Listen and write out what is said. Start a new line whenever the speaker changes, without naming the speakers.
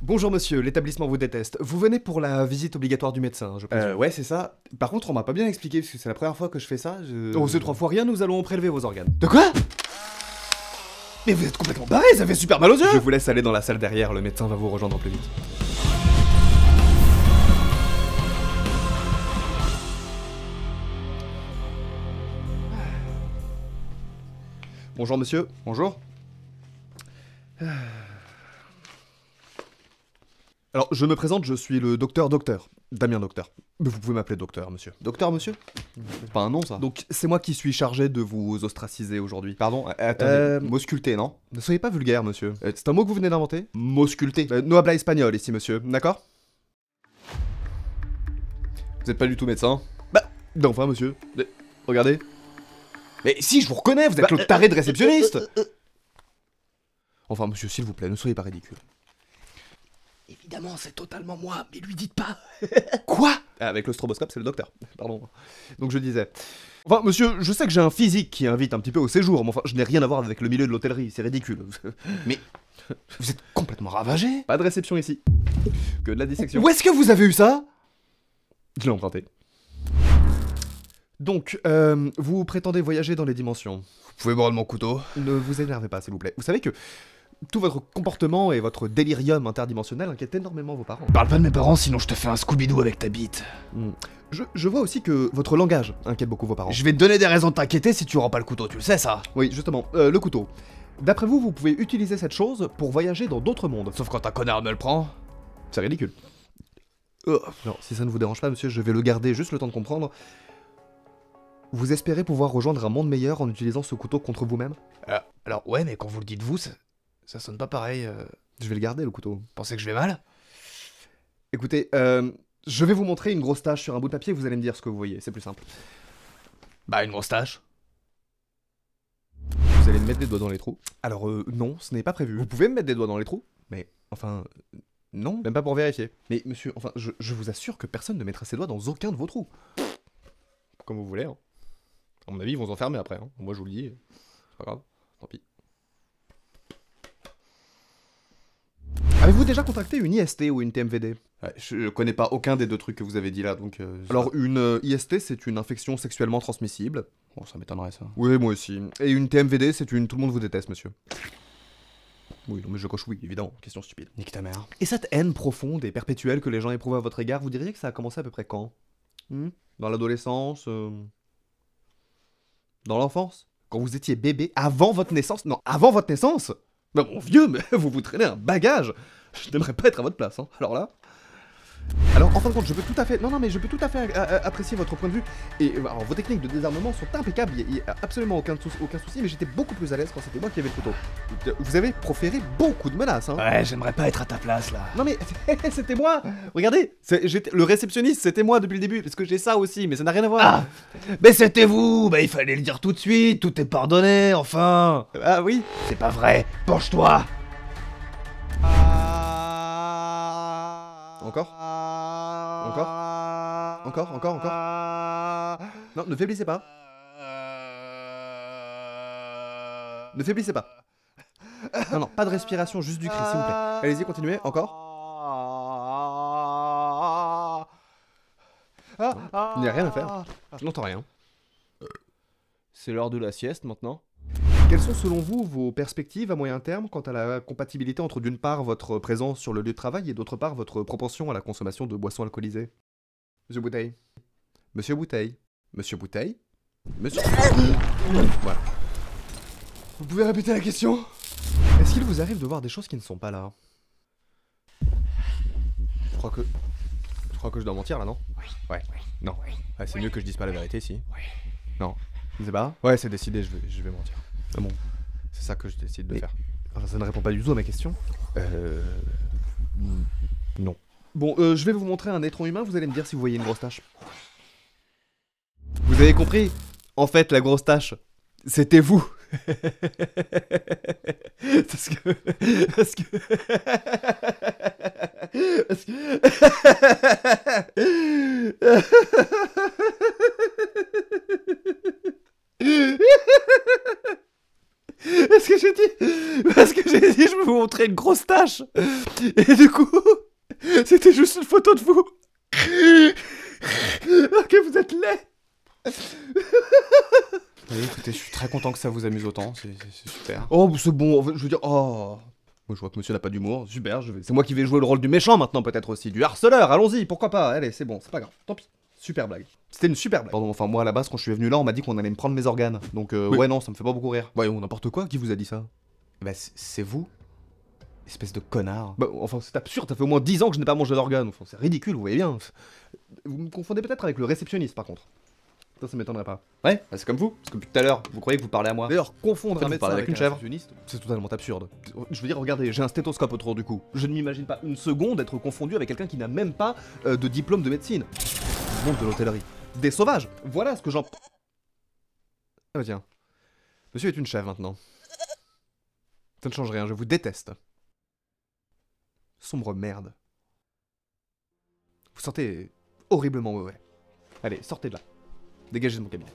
Bonjour monsieur, l'établissement vous déteste. Vous venez pour la visite obligatoire du médecin, je présume.
Ouais, c'est ça. Par contre, on m'a pas bien expliqué, parce que c'est la première fois que je fais ça,
Oh, c'est 3 fois rien, nous allons prélever vos organes.
De quoi? Mais vous êtes complètement barré, ça fait super mal aux yeux!
Je vous laisse aller dans la salle derrière, le médecin va vous rejoindre plus vite. Bonjour monsieur.
Bonjour.
Alors, je me présente, je suis le docteur Damien Docteur. Mais vous pouvez m'appeler docteur, monsieur.
Docteur, monsieur? C'est pas un nom, ça.
Donc, c'est moi qui suis chargé de vous ostraciser aujourd'hui.
Pardon, attendez, m'ausculter, non?
Ne soyez pas vulgaire, monsieur. C'est un mot que vous venez d'inventer?
M'ausculter.
No habla espagnol ici, monsieur, d'accord?
Vous êtes pas du tout médecin?
Bah, non, enfin, monsieur. Regardez.
Mais si, je vous reconnais, vous êtes le taré de réceptionniste!
Enfin, monsieur, s'il vous plaît, ne soyez pas ridicule.
Évidemment, c'est totalement moi, mais lui dites pas!
Quoi? Avec le stroboscope, c'est le docteur. Pardon. Donc je disais. Enfin, monsieur, je sais que j'ai un physique qui invite un petit peu au séjour, mais enfin, je n'ai rien à voir avec le milieu de l'hôtellerie, c'est ridicule.
Mais vous êtes complètement ravagé!
Pas de réception ici. Que de la dissection.
Où est-ce que vous avez eu ça?
Je l'ai emprunté. Donc, vous prétendez voyager dans les dimensions.
Vous pouvez boire de mon couteau?
Ne vous énervez pas, s'il vous plaît. Vous savez que tout votre comportement et votre délirium interdimensionnel inquiètent énormément vos parents.
Parle pas de mes parents, sinon je te fais un Scooby-Doo avec ta bite.
Je vois aussi que votre langage inquiète beaucoup vos parents.
Je vais te donner des raisons de t'inquiéter si tu rends pas le couteau, tu le sais ça?
Oui, justement, le couteau. D'après vous, vous pouvez utiliser cette chose pour voyager dans d'autres mondes.
Sauf quand un connard me le prend.
C'est ridicule. Non, si ça ne vous dérange pas, monsieur, je vais le garder juste le temps de comprendre. Vous espérez pouvoir rejoindre un monde meilleur en utilisant ce couteau contre vous-même?
Alors ouais, mais quand vous le dites vous, ça sonne pas pareil.
Je vais le garder, le couteau.
Pensez que je vais mal?
Écoutez, je vais vous montrer une grosse tache sur un bout de papier, vous allez me dire ce que vous voyez, c'est plus simple.
Bah, une grosse tache.
Vous allez me mettre des doigts dans les trous. Alors, non, ce n'est pas prévu. Vous pouvez me mettre des doigts dans les trous, mais, enfin, non, même pas pour vérifier. Mais, monsieur, enfin, je vous assure que personne ne mettra ses doigts dans aucun de vos trous. Comme vous voulez, hein. À mon avis, ils vont s'enfermer après, hein. Moi, je vous le dis, c'est pas grave, tant pis. Avez-vous déjà contracté une IST ou une TMVD?
Je connais pas aucun des deux trucs que vous avez dit là, donc...
Alors, une IST, c'est une infection sexuellement transmissible.
Bon, ça m'étonnerait, ça.
Oui, moi aussi. Et une TMVD, c'est une tout le monde vous déteste, monsieur. Oui, non mais je coche oui, évidemment, question stupide.
Nique ta mère.
Et cette haine profonde et perpétuelle que les gens éprouvent à votre égard, vous diriez que ça a commencé à peu près quand? Dans l'adolescence Dans l'enfance? Quand vous étiez bébé? Avant votre naissance? Non, avant votre naissance? Bah mon vieux, mais vous vous traînez un bagage! Je n'aimerais pas être à votre place, hein. Alors là... Alors, en fin de compte, je peux tout à fait... Non, mais je peux tout à fait apprécier votre point de vue. Et alors, vos techniques de désarmement sont impeccables, il n'y a absolument aucun souci, mais j'étais beaucoup plus à l'aise quand c'était moi qui avais le couteau. Vous avez proféré beaucoup de menaces, hein.
Ouais, j'aimerais pas être à ta place, là.
Non mais, c'était moi. Regardez, le réceptionniste, c'était moi depuis le début, parce que j'ai ça aussi, mais ça n'a rien à voir.
Ah, mais c'était vous. Bah, il fallait le dire tout de suite, tout est pardonné, enfin.
Ah oui.
C'est pas vrai, penche-toi.
Encore? Encore? Non, ne faiblissez pas. Ne faiblissez pas. Non, pas de respiration, juste du cri, s'il vous plaît. Allez-y, continuez, encore. Il n'y a rien à faire. Je n'entends rien. C'est l'heure de la sieste, maintenant. Quelles sont selon vous vos perspectives à moyen terme quant à la compatibilité entre d'une part votre présence sur le lieu de travail et d'autre part votre propension à la consommation de boissons alcoolisées? Monsieur Bouteille. Monsieur Bouteille. Monsieur Bouteille. Monsieur... Voilà. Vous pouvez répéter la question? Est-ce qu'il vous arrive de voir des choses qui ne sont pas là? Je crois que je dois mentir là, non? Ouais. Non. Ouais, c'est mieux que je dise pas la vérité, si. Non. Je sais pas? Ouais, c'est décidé, je vais mentir. Ah bon, c'est ça que je décide de faire. Enfin, ça ne répond pas du tout à ma question. Non. Bon, je vais vous montrer un étron humain, vous allez me dire si vous voyez une grosse tache. Vous avez compris? En fait, la grosse tache, c'était vous. Parce que... Est-ce que j'ai dit... Parce que j'ai dit, je vais vous montrer une grosse tache. Et du coup, c'était juste une photo de vous. Ok, vous êtes laid.
Oui, écoutez, je suis très content que ça vous amuse autant, c'est super.
Oh, c'est bon, en fait, je veux dire... Oh... Moi, je vois que monsieur n'a pas d'humour. Super, c'est moi qui vais jouer le rôle du méchant maintenant, peut-être aussi. Du harceleur, allons-y, pourquoi pas. Allez, c'est bon, c'est pas grave, tant pis. Super blague. C'était une super blague. Pardon, enfin, moi, à la base, quand je suis venu là, on m'a dit qu'on allait me prendre mes organes. Donc,
Oui.
ouais, non, ça me fait pas beaucoup rire. Voyons, n'importe quoi, qui vous a dit ça?
Bah, c'est vous, espèce de connard.
Bah, enfin, c'est absurde, ça fait au moins 10 ans que je n'ai pas mangé d'organes. Enfin, c'est ridicule, vous voyez bien. Vous me confondez peut-être avec le réceptionniste, par contre. Ça m'étonnerait pas.
Ouais, bah c'est comme vous, parce que depuis tout à l'heure, vous croyez que vous parlez à moi.
D'ailleurs, confondre
En fait,
un
vous
médecin
parlez
avec
avec
une
un
chèvre, c'est totalement absurde. Je veux dire, regardez, j'ai un stéthoscope autour du cou. Je ne m'imagine pas une seconde être confondu avec quelqu'un qui n'a même pas de diplôme de médecine. Le monde de l'hôtellerie. Des sauvages. Voilà ce que j'en... Ah bah tiens. Monsieur est une chèvre maintenant. Ça ne change rien, je vous déteste. Sombre merde. Vous sentez horriblement mauvais. Allez, sortez de là. Dégagez de mon cabinet.